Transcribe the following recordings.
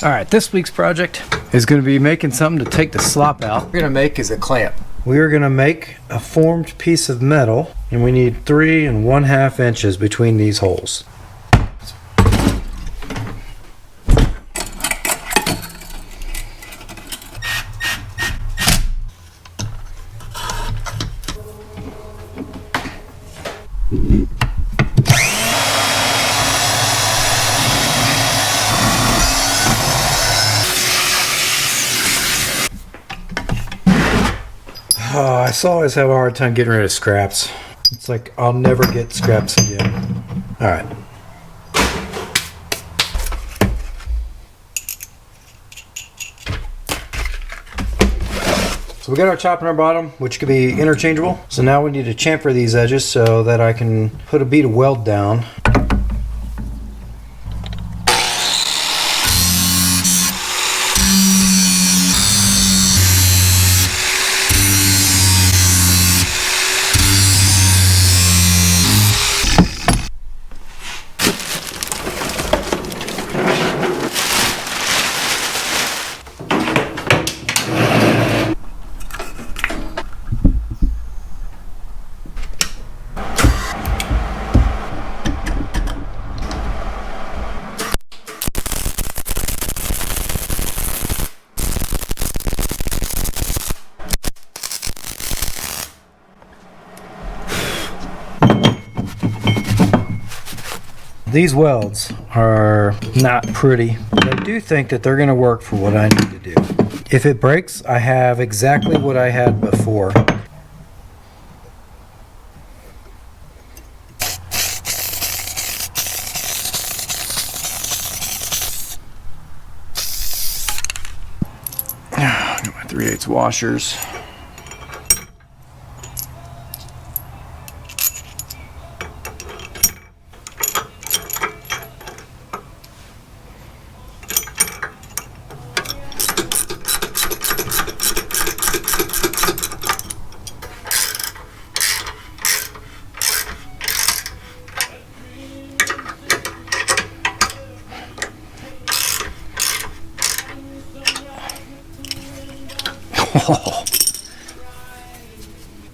Alright, this week's project is going to be making something to take the slop out. What we're going to make is a clamp. We are going to make a formed piece of metal, and we need 3 1/2 inches between these holes. Oh, I always have a hard time getting rid of scraps. It's like I'll never get scraps again. Alright. So we got our top and our bottom, which could be interchangeable. So now we need to chamfer these edges so that I can put a bead of weld down. These welds are not pretty, but I do think that they're going to work for what I need to do. If it breaks, I have exactly what I had before. Got my 3/8 washers.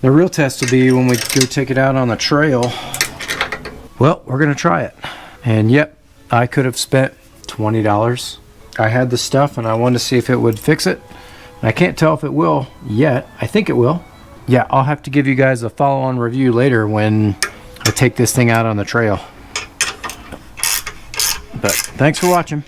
The real test will be when we go take it out on the trail. Well, we're gonna try it. And yep, I could have spent $20. I had the stuff and I wanted to see if it would fix it. I can't tell if it will yet. I think it will. Yeah, I'll have to give you guys a follow-on review later when I take this thing out on the trail. But thanks for watching.